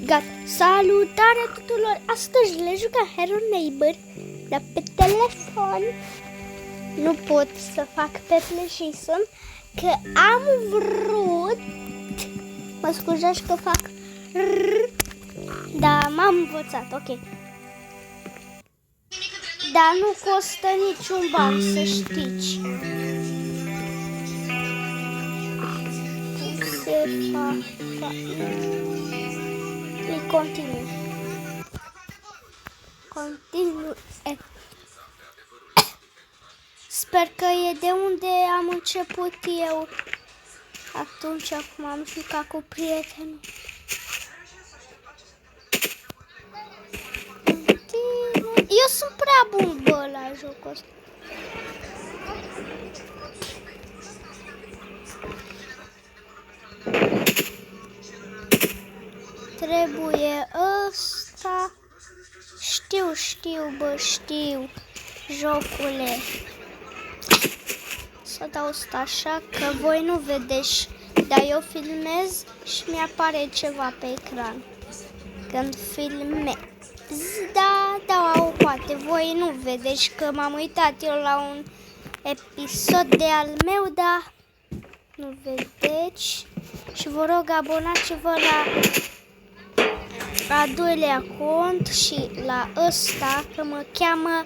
Gata. Salutare tuturor! Astăzi le jucăm Hello Neighbor, dar pe telefon. Nu pot să fac pe PlayStation, că am vrut. Mă scuzați că fac dar m-am învățat, ok. Dar nu costă niciun ban, să știți. Se fac. Îi continuu. Sper că e de unde am început eu. Atunci acum am jucat cu prietenul. Eu sunt prea bun, bă, la jocul ăsta. Trebuie ăsta. Știu, bă, știu. Jocule. Să dau asta așa, că voi nu vedeți. Dar eu filmez și mi-apare ceva pe ecran. Când filmez. Da, poate voi nu vedeți, că m-am uitat eu la un episod de al meu, dar nu vedeți. Și vă rog, abonați-vă la al doilea cont și la ăsta, că mă cheamă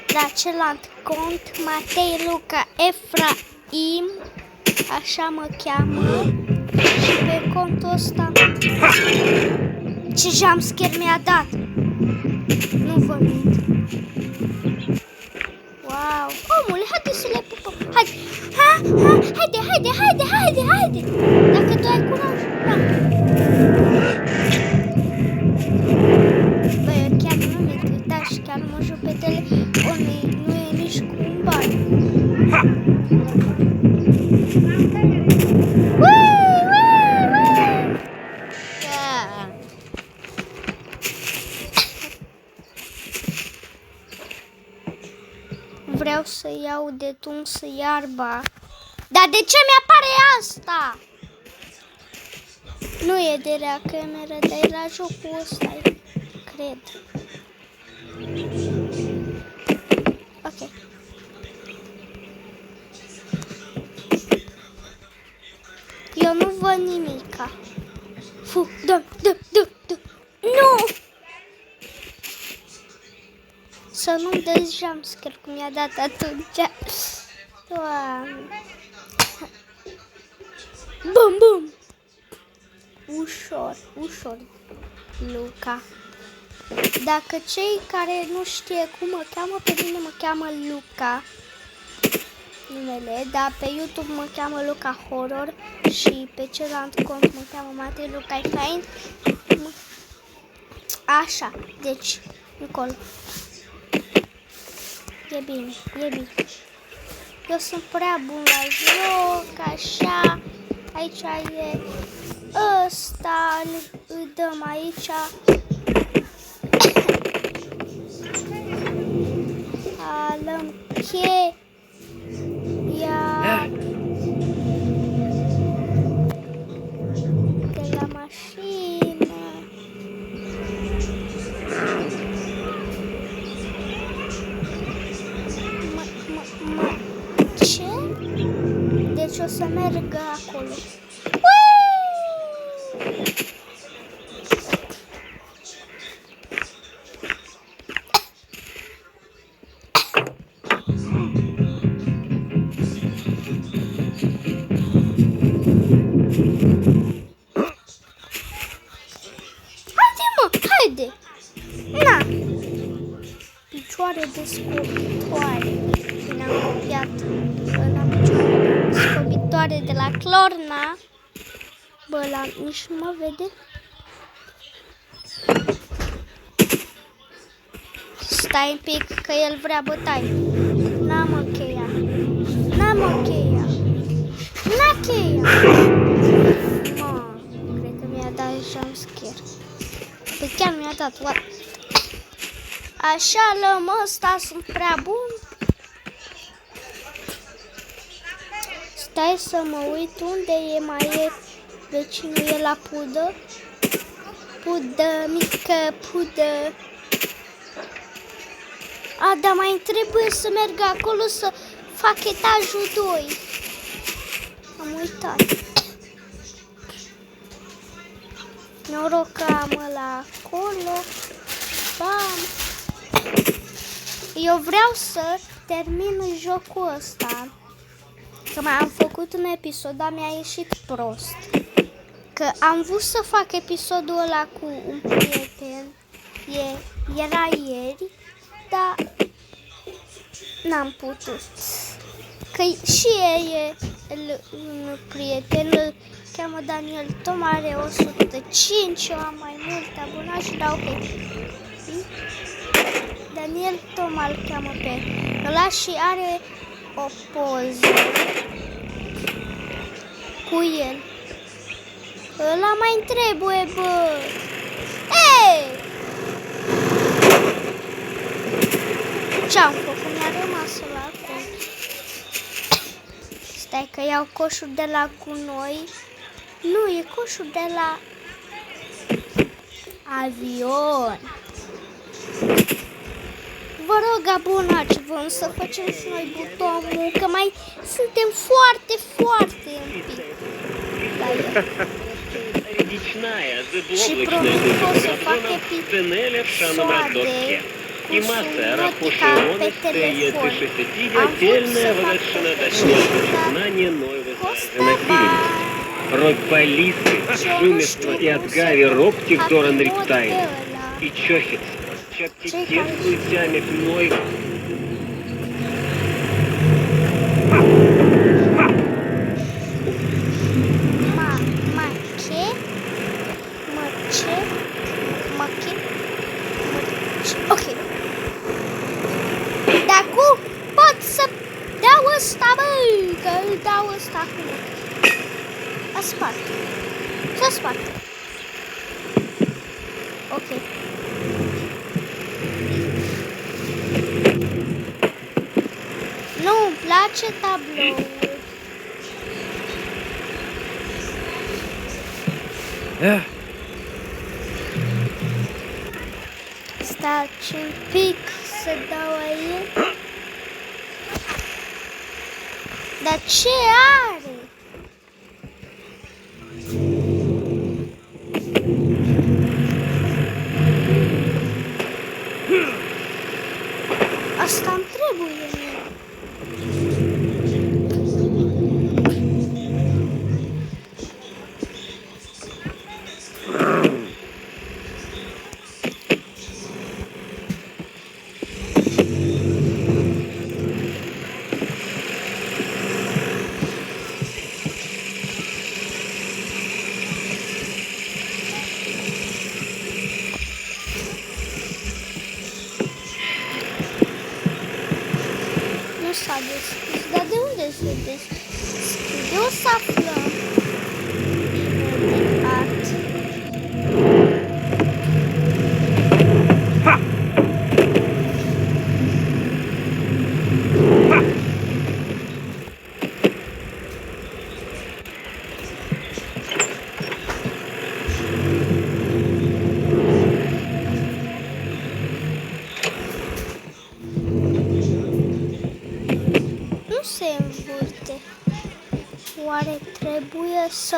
la celălalt cont Matei Luca Efraim, așa mă cheamă. Și pe contul ăsta, ce jumpscare mi-a dat! Nu vă mint. Wow! Omule, haide să le pupăm! Haide! Dacă tu ai curaj, da. Băi, eu chiar nu mi-e uitați, chiar mă joc pe telefon, nu e nici cu un ban. Vreau să iau de tuns iarba. Dar de ce mi-apare asta? Nu e de rea cameră, dar e la jocul ăsta, cred. Ok. Eu nu văd nimica. Fu, dă. Nu! Să nu-mi dezi jumpscare cum mi-a dat atunci. Doamne. Bum! Ușor, Luca. Dacă cei care nu știe cum mă cheamă, pe mine mă cheamă Luca. Numele, dar pe YouTube mă cheamă Luca Horror și pe celălalt cont mă cheamă Matei Luca Efraim. Așa, deci, încolo. E bine. Eu sunt prea bun la joc, așa. Aici e ăsta, îl dăm aici. Alăm cheia. De la mașină. Ce? Deci o să merg acolo. Haide! Na! Picioare de scobitoare. Bine, am copiat la picioare de scobitoare de la Clorna. Bă, nici nu mă vede. Stai un pic, că el vrea bătaie. N-am cheia. N-am cheia. Mă, cred că mi-a dat jumpscare. Păi chiar mi-a dat, what? Așa, lăm ăsta, sunt prea bun. Stai să mă uit unde e mai e vecinul, e la pudă. pudă, mică pudă. A, dar mai trebuie să merg acolo să fac etajul 2. Am uitat. Noroc că am ăla acolo. Bam! Eu vreau să termin jocul ăsta. Că mai am făcut un episod, dar mi-a ieșit prost. Că am vrut să fac episodul ăla cu un prieten. Era ieri, dar n-am putut. Că și un prieten îl cheamă Daniel Tom, are 105, eu am mai mult abonați, dar ok. Daniel Tom îl cheamă pe ăla și are o poză cu el. Ăla mai trebuie, bă! Ei! Ce-am făcut? Mi-a rămas la acolo. Stai că iau coșul de la gunoi. Nu, e coșul de la avion. Vă rog, abonați-vă, să facem și noi butonul, că mai suntem foarte, foarte în pic la el. Și promit că o să fac episoade cu sunetica pe telefon. Am vrut să fac episoade, dar costă bani. Рой полисы, Шумерство и от Гави Роптик Доран Риптайн и Чохиц, Чаптитет Культями Пной. Ok. Dar cum pot să dau ăsta, bă? Că îl dau ăsta acum. A spart. S-a spart. Ok. Nu-mi place tabloul. Stați un pic să dau aici. Dar ce are? Asta îmi trebuie mie. S-a deschis, dar de unde se deschide? O să aflăm imediat. Se învârte. Oare trebuie să...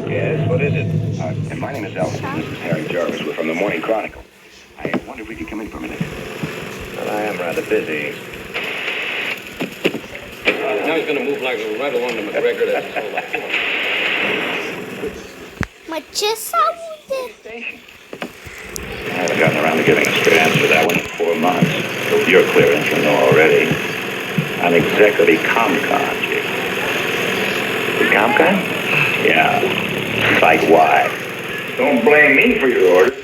Yes, what is it? And my name is Elton. This is Harry Jarvis. We're from the Morning Chronicle. I wonder if we could come in for a minute. Well, I am rather busy. Now he's going to move like right along to McGregor. That's his whole life. Mă, ce s-aude? I haven't gotten around to giving a straight answer to that one in 4 months. You're clear as you know already. I'm exec of the ComCon, Jake. The ComCon? Yeah. Site-wide. Don't blame me for your orders.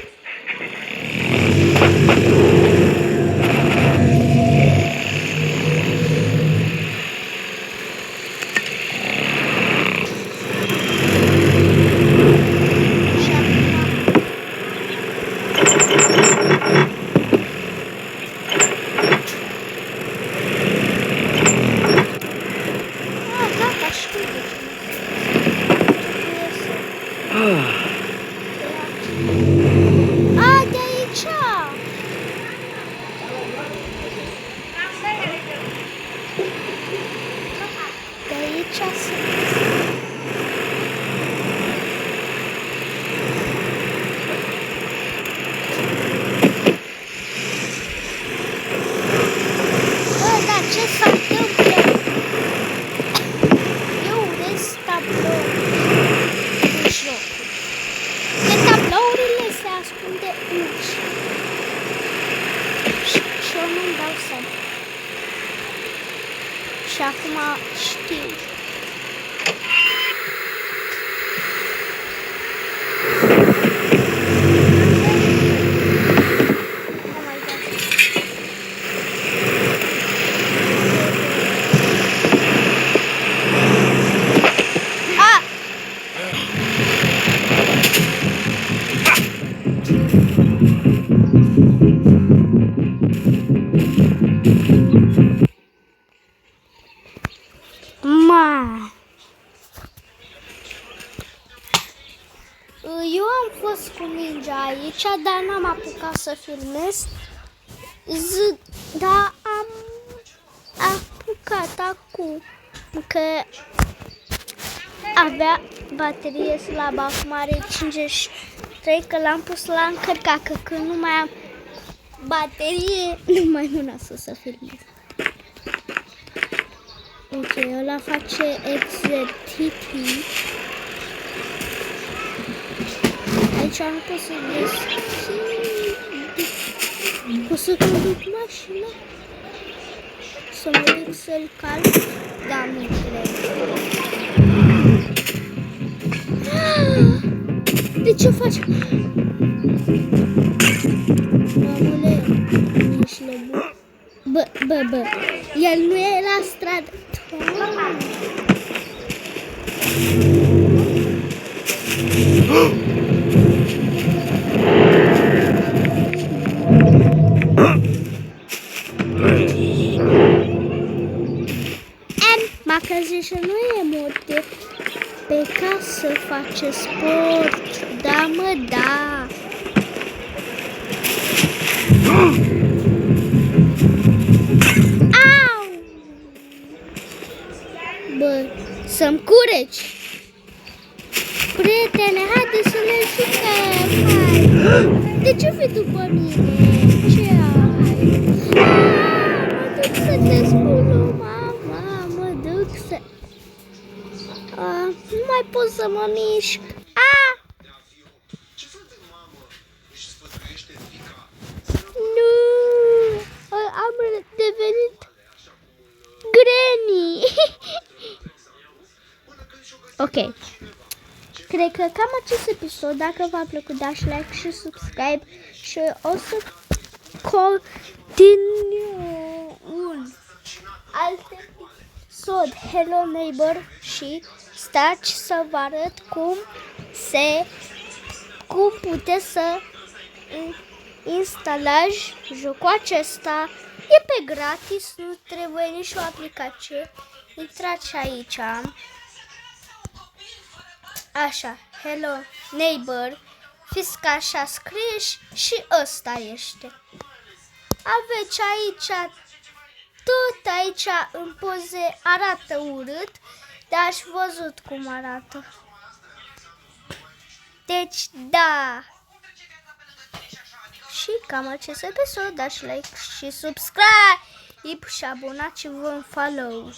Și acum știu. Eu am fost cu ninja aici, dar n-am apucat să filmez. Dar am apucat acum, că avea baterie slabă, acum are 53, că l-am pus la încărcat, că când nu mai am baterie, nu mai mă lasă să filmez. Ok, ăla face exerciții. Aici nu pot să deschid. Pot să conduc mașina? Să mă duc să-l calc? Da, nu cred. De ce faci? Mamule, ești nebun. Bă, el nu e la stradă. Macăzișă nu e mod de pe casă face sport. Da, mă, da. Au! Bă, să-mi cureci. Prietene, haide să ne jucăm. Hai. De ce fii după mine? Ce ai? Mă duc să te spun, mama, mă duc să... nu mai pot să mă mișc. Nu, am devenit Granny. Ok. Cred că cam acest episod, dacă v-a plăcut, dați like și subscribe și o să continu un alt episod Hello Neighbor și stați să vă arăt cum puteți să instalați jocul acesta. E pe gratis, nu trebuie nici o aplicație. Intrați aici. Așa, Hello Neighbor, fiți ca așa scriși și ăsta este. Aveți aici, tot aici în poze arată urât, dar ați văzut cum arată. Deci, da. Și cam acest episod, dați like și subscribe și abonați-vă în follow.